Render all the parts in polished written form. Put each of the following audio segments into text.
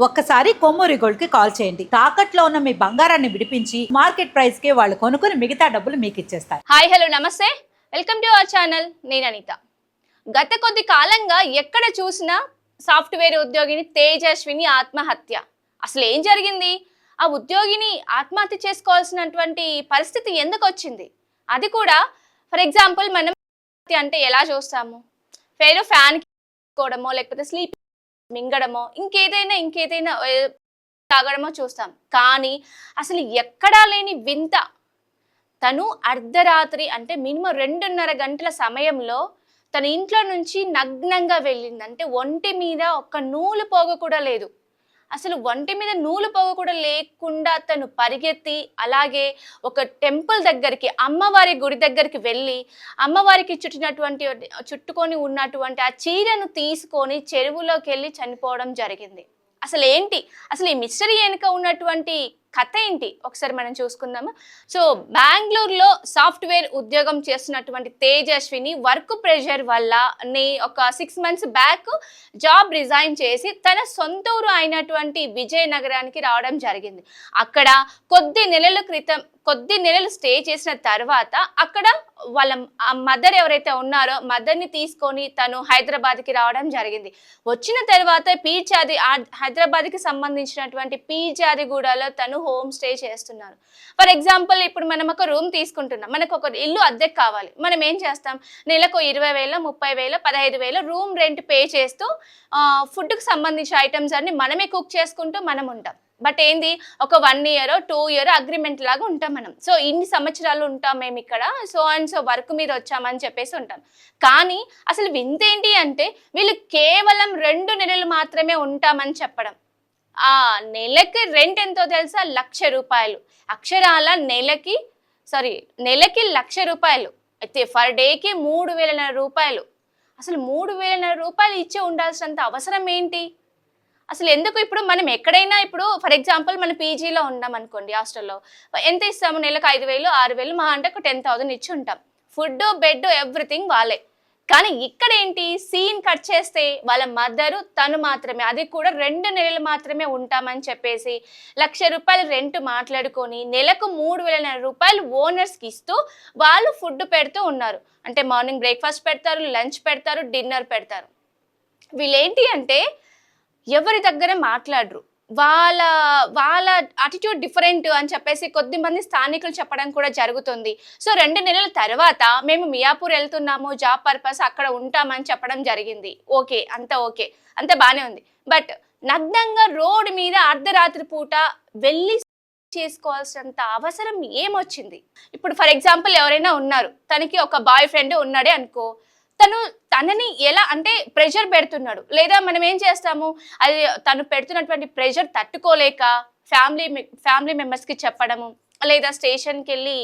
ఒక్కసారి కొమ్మూరి గోల్డ్ కి కాల్ చేయండి. తాకట్లో ఉన్న మీ బంగారాన్ని విడిపించి మార్కెట్ ప్రైస్ కి వాళ్ళు కొనుక్కుని మిగతా డబ్బులు మీకు ఇచ్చేస్తారు. హాయ్ హలో నమస్తే, వెల్కమ్ టు అవర్ ఛానల్. నేను అనిత. గత కొద్ది కాలంగా ఎక్కడ చూసినా సాఫ్ట్వేర్ ఉద్యోగిని తేజస్విని ఆత్మహత్య. అసలు ఏం జరిగింది? ఆ ఉద్యోగిని ఆత్మహత్య చేసుకోవాల్సినటువంటి పరిస్థితి ఎందుకు వచ్చింది? అది కూడా ఫర్ ఎగ్జాంపుల్ మనం అంటే ఎలా చూస్తాము? ఫ్యాన్ కోవడమో లేకపోతే స్లీప్ మింగడమో ఇంకేదైనా తాగడమో చూస్తాం. కానీ అసలు ఎక్కడా లేని వింత, తను అర్ధరాత్రి అంటే మినిమం 2:30 గంటల సమయంలో తన ఇంట్లో నుంచి నగ్నంగా వెళ్ళింది. అంటే ఒంటి మీద ఒక్క నూలు పోగు కూడా లేదు. అసలు ఒంటి మీద నూలు పోగు కూడా లేకుండా తను పరిగెత్తి అలాగే ఒక టెంపుల్ దగ్గరికి, అమ్మవారి గుడి దగ్గరికి వెళ్ళి అమ్మవారికి చుట్టుకొని ఉన్నటువంటి ఆ చీరను తీసుకొని చెరువులోకి వెళ్ళి చనిపోవడం జరిగింది. అసలు ఏంటి, అసలు ఈ మిస్టరీ వెనుక ఉన్నటువంటి కథ ఏంటి ఒకసారి మనం చూసుకుందాము. సో బెంగళూరులో సాఫ్ట్వేర్ ఉద్యోగం చేస్తున్నటువంటి తేజస్విని వర్క్ ప్రెషర్ వల్ల ఒక 6 months బ్యాక్ జాబ్ రిజైన్ చేసి తన సొంత ఊరు అయినటువంటి విజయనగరానికి రావడం జరిగింది. అక్కడ కొద్ది నెలలు స్టే చేసిన తర్వాత అక్కడ వాళ్ళ మదర్ ఎవరైతే ఉన్నారో మదర్ని తీసుకొని తను హైదరాబాద్కి రావడం జరిగింది. వచ్చిన తర్వాత హైదరాబాద్కి సంబంధించినటువంటి పీజాదిగూడలో తను హోమ్ స్టే చేస్తున్నారు. ఫర్ ఎగ్జాంపుల్ ఇప్పుడు మనం ఒక రూమ్ తీసుకుంటున్నాం, మనకు ఒక ఇల్లు అద్దెకు కావాలి. మనం ఏం చేస్తాం? నెలకు 20,000, 30,000, 15,000 రూమ్ రెంట్ పే చేస్తూ ఫుడ్కి సంబంధించిన ఐటమ్స్ అన్ని మనమే కుక్ చేసుకుంటూ మనం ఉంటాం. బట్ ఏంది, ఒక 1 year 2 year అగ్రిమెంట్ లాగా ఉంటాం మనం. సో ఇన్ని సంవత్సరాలు ఉంటాం మేము ఇక్కడ, సో అండ్ సో వర్క్ మీద వచ్చామని చెప్పేసి ఉంటాం. కానీ అసలు వింతేంటి అంటే వీళ్ళు కేవలం 2 నెలలు మాత్రమే ఉంటామని చెప్పడం. ఆ నెలకి రెంట్ ఎంతో తెలుసా? 1,00,000 రూపాయలు. అక్షరాల నెలకి 1,00,000 రూపాయలు. అయితే ఫర్ డేకి 3,500 రూపాయలు. అసలు 3,500 రూపాయలు ఇచ్చి ఉండాల్సినంత అవసరం ఏంటి అసలు? ఎందుకు? ఇప్పుడు మనం ఎక్కడైనా ఇప్పుడు ఫర్ ఎగ్జాంపుల్ మన పీజీలో ఉన్నాం అనుకోండి, హాస్టల్లో ఎంత ఇస్తాము? నెలకు 5,000, 6,000, మహా అంటే ఒక 10,000 ఇచ్చి ఉంటాం. ఫుడ్, బెడ్, ఎవ్రీథింగ్ వాళ్ళే. కానీ ఇక్కడ ఏంటి, సీన్ కట్ చేస్తే వాళ్ళ మదరు తను మాత్రమే, అది కూడా 2 నెలలు మాత్రమే ఉంటామని చెప్పేసి 1,00,000 రూపాయలు రెంట్ మాట్లాడుకొని నెలకు 3,500 రూపాయలు ఓనర్స్కి ఇస్తూ వాళ్ళు ఫుడ్ పెడుతూ ఉన్నారు. అంటే మార్నింగ్ బ్రేక్ఫాస్ట్ పెడతారు, లంచ్ పెడతారు, డిన్నర్ పెడతారు. వీళ్ళేంటి అంటే ఎవరి దగ్గర మాట్లాడరు, వాళ్ళ అటిట్యూడ్ డిఫరెంట్ అని చెప్పేసి కొద్దిమంది స్థానికులు చెప్పడం కూడా జరుగుతుంది. సో 2 నెలల తర్వాత మేము మియాపూర్ వెళ్తున్నాము, జాబ్ పర్పస్ అక్కడ ఉంటామని చెప్పడం జరిగింది. ఓకే, అంత బాగానే ఉంది. బట్ నగ్నంగా రోడ్డు మీద అర్ధరాత్రి పూట వెళ్ళి చేసుకోవాల్సినంత అవసరం ఏమొచ్చింది? ఇప్పుడు ఫర్ ఎగ్జాంపుల్ ఎవరైనా ఉన్నారు, తనకి ఒక బాయ్ ఫ్రెండ్ ఉన్నాడే అనుకో, తనని ఎలా అంటే ప్రెషర్ పెడుతున్నాడు, లేదా మనం ఏం చేస్తాము, అది తను పెడుతున్నటువంటి ప్రెషర్ తట్టుకోలేక ఫ్యామిలీ మెంబర్స్కి చెప్పడము, లేదా స్టేషన్కి వెళ్ళి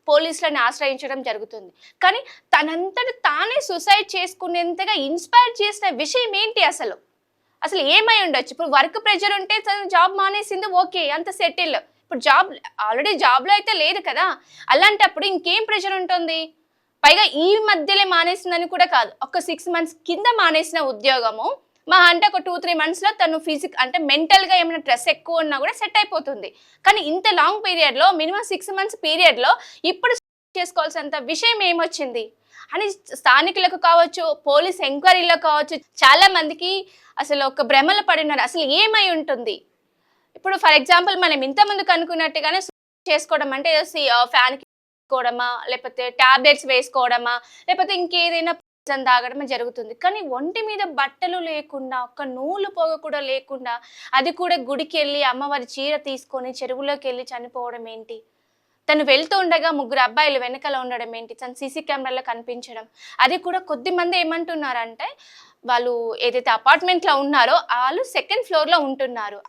పోలీసులను ఆశ్రయించడం జరుగుతుంది. కానీ తనంతట తానే సూసైడ్ చేసుకునేంతగా ఇన్స్పైర్ చేసిన విషయం ఏంటి అసలు ఏమై ఉండొచ్చు? ఇప్పుడు వర్క్ ప్రెషర్ ఉంటే తను జాబ్ మానేసింది, ఓకే, అంత సెటిల్. ఇప్పుడు ఆల్రెడీ జాబ్లో అయితే లేదు కదా, అలాంటప్పుడు ఇంకేం ప్రెషర్ ఉంటుంది? పైగా ఈ మధ్యలో మానేసిందని కూడా కాదు, ఒక 6 months కింద మానేసిన ఉద్యోగము మా అంటే ఒక 2-3 monthsలో తను అంటే మెంటల్గా ఏమైనా స్ట్రెస్ ఎక్కువ ఉన్నా కూడా సెట్ అయిపోతుంది. కానీ ఇంత లాంగ్ పీరియడ్లో, మినిమం 6 months పీరియడ్లో ఇప్పుడు చేసుకోవాల్సినంత విషయం ఏమొచ్చింది అని స్థానికులకు కావచ్చు, పోలీస్ ఎంక్వైరీలో కావచ్చు, చాలా మందికి అసలు ఒక భ్రమలో పడినారు. అసలు ఏమై ఉంటుంది? ఇప్పుడు ఫర్ ఎగ్జాంపుల్ మనం ఇంతకుముందు కనుక్కున్నట్టుగానే చేసుకోవడం అంటే ఫ్యాన్కి వేసుకోవడమా, లేకపోతే టాబ్లెట్స్ వేసుకోవడమా, లేకపోతే ఇంకేదైనా పాయిజన్ తాగడమా జరుగుతుంది. కానీ ఒంటి మీద బట్టలు లేకుండా, ఒక్క నూలు పోగ కూడా లేకుండా, అది కూడా గుడికి వెళ్ళి అమ్మవారి చీర తీసుకొని చెరువులోకి వెళ్ళి చనిపోవడం ఏంటి? తను వెళ్తూ ఉండగా 3 అబ్బాయిలు వెనకాల ఉండడం ఏంటి? తను సీసీ కెమెరాలో కనిపించడం. అది కూడా కొద్దిమంది ఏమంటున్నారంటే వాళ్ళు ఏదైతే అపార్ట్మెంట్లో ఉన్నారో వాళ్ళు 2nd floorలో ఉంటున్నారు,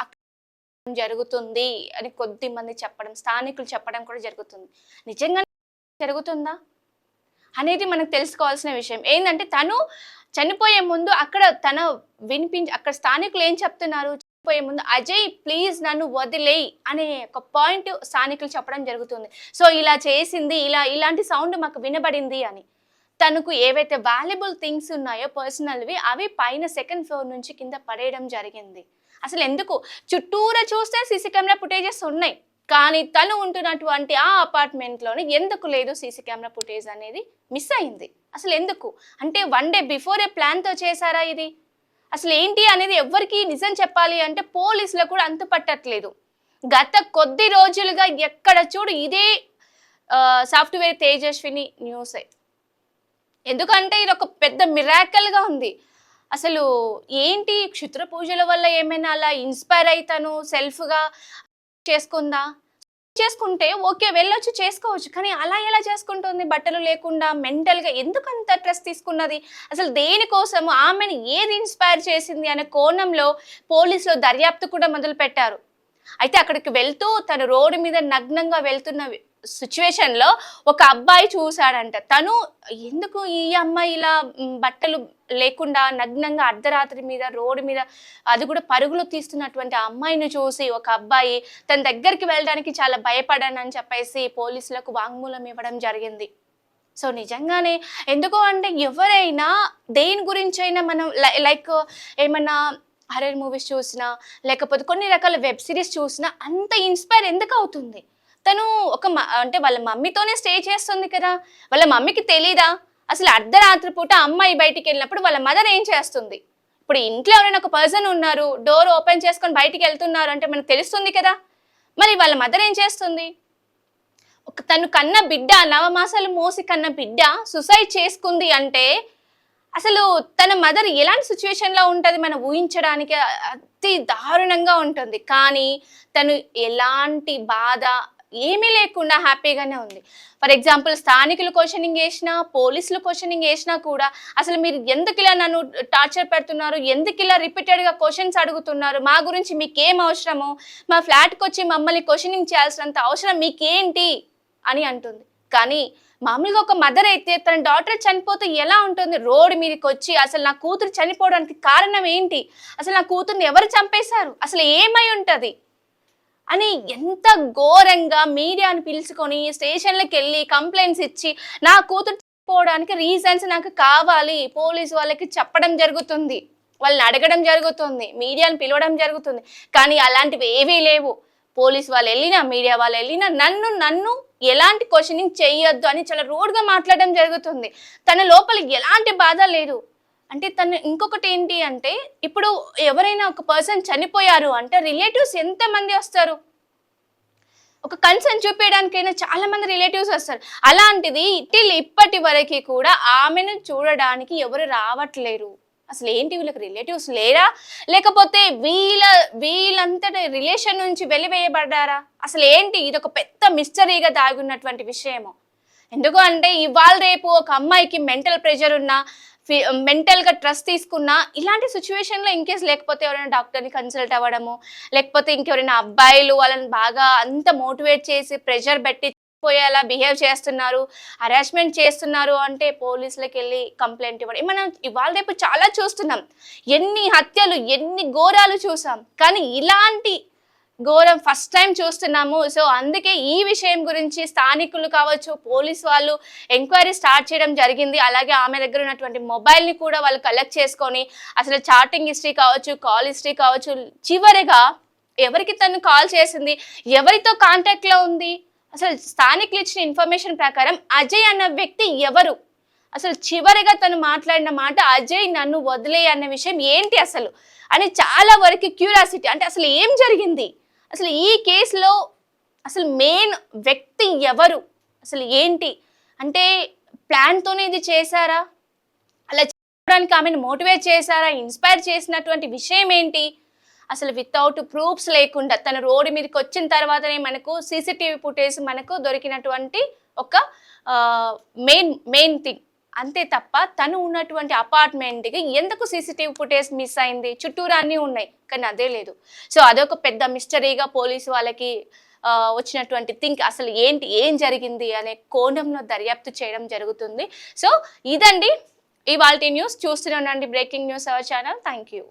జరుగుతుంది అని కొద్దిమంది చెప్పడం, స్థానికులు చెప్పడం కూడా జరుగుతుంది. నిజంగా జరుగుతుందా అనేది మనకు తెలుసుకోవాల్సిన విషయం. ఏంటంటే తను చనిపోయే ముందు అక్కడ అక్కడ స్థానికులు ఏం చెప్తున్నారు, చనిపోయే ముందు అజయ్ ప్లీజ్ నన్ను వదిలేయి అనే ఒక పాయింట్ స్థానికులు చెప్పడం జరుగుతుంది. సో ఇలా చేసింది, ఇలాంటి సౌండ్ మాకు వినబడింది అని. తనకు ఏవైతే వాల్యుబుల్ థింగ్స్ ఉన్నాయో పర్సనల్వి అవి పైన 2nd floor నుంచి కింద పడేయడం జరిగింది. అసలు ఎందుకు? చుట్టూరా చూస్తే సీసీ కెమెరా ఫుటేజెస్ ఉన్నాయి, కానీ తను ఉంటున్నటువంటి ఆ అపార్ట్మెంట్లోనే ఎందుకు లేదు సీసీ కెమెరా ఫుటేజ్ అనేది మిస్ అయింది. అసలు ఎందుకు అంటే 1 డే బిఫోరే ప్లాన్తో చేశారా ఇది? అసలు ఏంటి అనేది ఎవ్వరికి నిజం చెప్పాలి అంటే పోలీసులకు కూడా అంతుపట్టట్లేదు. గత కొద్ది రోజులుగా ఎక్కడ చూడు ఇదే సాఫ్ట్వేర్ తేజస్విని న్యూసే. ఎందుకంటే ఇది ఒక పెద్ద మిరాకల్గా ఉంది. అసలు ఏంటి క్షుద్ర పూజల వల్ల ఏమైనా అలా ఇన్స్పైర్ అవుతాను సెల్ఫ్గా చేసుకుంటే ఓకే వెళ్ళొచ్చు, చేసుకోవచ్చు, కానీ అలా ఎలా చేసుకుంటుంది? బట్టలు లేకుండా మెంటల్గా ఎందుకు అంత స్ట్రెస్ తీసుకున్నది? అసలు దేనికోసం ఆమెను ఏది ఇన్స్పైర్ చేసింది అనే కోణంలో పోలీసులు దర్యాప్తు కూడా మొదలు పెట్టారు. అయితే అక్కడికి వెళ్తూ తను రోడ్డు మీద నగ్నంగా వెళ్తున్న సిచ్యువేషన్లో ఒక అబ్బాయి చూశాడంట. తను ఎందుకు ఈ అమ్మాయి ఇలా బట్టలు లేకుండా నగ్నంగా అర్ధరాత్రి మీద రోడ్డు మీద, అది కూడా పరుగులు తీస్తున్నటువంటి ఆ అమ్మాయిని చూసి ఒక అబ్బాయి తన దగ్గరికి వెళ్ళడానికి చాలా భయపడానని చెప్పేసి పోలీసులకు వాంగ్మూలం ఇవ్వడం జరిగింది. సో నిజంగానే ఎందుకో అంటే ఎవరైనా దేని గురించి అయినా మనం లైక్ ఏమన్నా హర్రర్ మూవీస్ చూసినా లేకపోతే కొన్ని రకాల వెబ్ సిరీస్ చూసినా అంత ఇన్స్పైర్ ఎందుకు అవుతుంది? తను అంటే వాళ్ళ మమ్మీతోనే స్టే చేస్తుంది కదా, వాళ్ళ మమ్మీకి తెలీదా అసలు అర్ధరాత్రి పూట అమ్మాయి బయటికి వెళ్ళినప్పుడు వాళ్ళ మదర్ ఏం చేస్తుంది? ఇప్పుడు ఇంట్లో ఎవరైనా ఒక పర్సన్ ఉన్నారు, డోర్ ఓపెన్ చేసుకొని బయటికి వెళ్తున్నారు అంటే మనకు తెలుస్తుంది కదా, మరి వాళ్ళ మదర్ ఏం చేస్తుంది? తను కన్న బిడ్డ, 9 మాసాలు మోసి కన్న బిడ్డ సుసైడ్ చేసుకుంది అంటే అసలు తన మదర్ ఎలాంటి సిచ్యువేషన్లో ఉంటుంది మనం ఊహించడానికి అతి దారుణంగా ఉంటుంది. కానీ తను ఎలాంటి బాధ ఏమీ లేకుండా హ్యాపీగానే ఉంది. ఫర్ ఎగ్జాంపుల్ స్థానికులు క్వశ్చనింగ్ చేసినా, పోలీసులు క్వశ్చనింగ్ చేసినా కూడా అసలు మీరు ఎందుకు ఇలా నన్ను టార్చర్ పెడుతున్నారు, ఎందుకు ఇలా రిపీటెడ్గా క్వశ్చన్స్ అడుగుతున్నారు, మా గురించి మీకేం అవసరము, మా ఫ్లాట్కి వచ్చి మమ్మల్ని క్వశ్చనింగ్ చేయాల్సినంత అవసరం మీకేంటి అని అంటుంది. కానీ మామూలుగా ఒక మదర్ అయితే తన డాటర్ చనిపోతే ఎలా ఉంటుంది? రోడ్డు మీదకి వచ్చి అసలు నా కూతురు చనిపోవడానికి కారణం ఏంటి, అసలు నా కూతుర్ని ఎవరు చంపేశారు, అసలు ఏమై ఉంటుంది అని ఎంత ఘోరంగా మీడియాని పిలుచుకొని స్టేషన్లకు వెళ్ళి కంప్లైంట్స్ ఇచ్చి నా కూతురు చనిపోవడానికి రీజన్స్ నాకు కావాలి పోలీసు వాళ్ళకి చెప్పడం జరుగుతుంది, వాళ్ళని అడగడం జరుగుతుంది, మీడియాని పిలవడం జరుగుతుంది. కానీ అలాంటివి ఏవీ లేవు. పోలీసు వాళ్ళు వెళ్ళినా, మీడియా వాళ్ళు వెళ్ళినా నన్ను ఎలాంటి క్వశ్చనింగ్ చేయొద్దు అని చాలా రూడ్గా మాట్లాడడం జరుగుతుంది. తన లోపల ఎలాంటి బాధ లేదు. అంటే తను ఇంకొకటి ఏంటి అంటే ఇప్పుడు ఎవరైనా ఒక పర్సన్ చనిపోయారు అంటే రిలేటివ్స్ ఎంతమంది వస్తారు? ఒక కన్సర్న్ చూపించడానికైనా చాలా మంది రిలేటివ్స్ వస్తారు. అలాంటిది ఇప్పటి వరకు కూడా ఆమెను చూడడానికి ఎవరు రావట్లేరు. అసలు ఏంటి వీళ్ళకి రిలేటివ్స్ లేరా, లేకపోతే వీళ్ళంతటి రిలేషన్ నుంచి వెలివేయబడ్డారా? అసలు ఏంటి? ఇది ఒక పెద్ద మిస్టరీగా దాగున్నటువంటి విషయము. ఎందుకు అంటే ఇవాళ రేపు ఒక అమ్మాయికి మెంటల్ ప్రెషర్ ఉన్నా, మెంటల్గా స్ట్రెస్ తీసుకున్నా, ఇలాంటి సిచ్యువేషన్లో ఇన్కేస్ లేకపోతే ఎవరైనా డాక్టర్ని కన్సల్ట్ అవ్వడము, లేకపోతే ఇంకెవరైనా అబ్బాయిలు వాళ్ళని బాగా అంత మోటివేట్ చేసి ప్రెషర్ పెట్టి పోయేలా బిహేవ్ చేస్తున్నారు, హరాస్మెంట్ చేస్తున్నారు అంటే పోలీసులకు వెళ్ళి కంప్లైంట్ ఇవ్వడం. మనం ఇవాళ రేపు చాలా చూస్తున్నాం, ఎన్ని హత్యలు, ఎన్ని ఘోరాలు చూసాం, కానీ ఇలాంటి ఘోరం ఫస్ట్ టైం చూస్తున్నాము. సో అందుకే ఈ విషయం గురించి స్థానికులు కావచ్చు, పోలీసు వాళ్ళు ఎంక్వైరీ స్టార్ట్ చేయడం జరిగింది. అలాగే ఆమె దగ్గర ఉన్నటువంటి మొబైల్ని కూడా వాళ్ళు కలెక్ట్ చేసుకొని అసలు చాటింగ్ హిస్టరీ కావచ్చు, కాల్ హిస్టరీ కావచ్చు, చివరిగా ఎవరికి తను కాల్ చేసింది, ఎవరితో కాంటాక్ట్లో ఉంది, అసలు స్థానికులు ఇచ్చిన ఇన్ఫర్మేషన్ ప్రకారం అజయ్ అన్న వ్యక్తి ఎవరు, అసలు చివరిగా తను మాట్లాడిన మాట అజయ్ నన్ను వదిలే అన్న విషయం ఏంటి అసలు అని చాలా వరకు క్యూరియాసిటీ. అంటే అసలు ఏం జరిగింది, అసలు ఈ కేసులో అసలు మెయిన్ వ్యక్తి ఎవరు, అసలు ఏంటి అంటే ప్లాన్తోనే ఇది చేశారా, అలా చేయడానికి ఆమెను మోటివేట్ చేశారా, ఇన్స్పైర్ చేసినటువంటి విషయం ఏంటి? అసలు వితౌట్ ప్రూఫ్స్ లేకుండా తన రోడ్డు మీదకి వచ్చిన తర్వాతనే మనకు సీసీటీవీ ఫుటేజ్ మనకు దొరికినటువంటి ఒక మెయిన్ థింగ్. అంతే తప్ప తను ఉన్నటువంటి అపార్ట్మెంట్కి ఎందుకు సీసీటీవీ ఫుటేజ్ మిస్ అయింది? చుట్టూరా అన్నీ ఉన్నాయి కానీ అదే లేదు. సో అదొక పెద్ద మిస్టరీగా పోలీసు వాళ్ళకి వచ్చినటువంటి థింక్ అసలు ఏం జరిగింది అనే కోణంలో దర్యాప్తు చేయడం జరుగుతుంది. సో ఇదండి ఇవాల్టి న్యూస్. చూస్తూనే ఉండండి breaking news our channel. Thank you.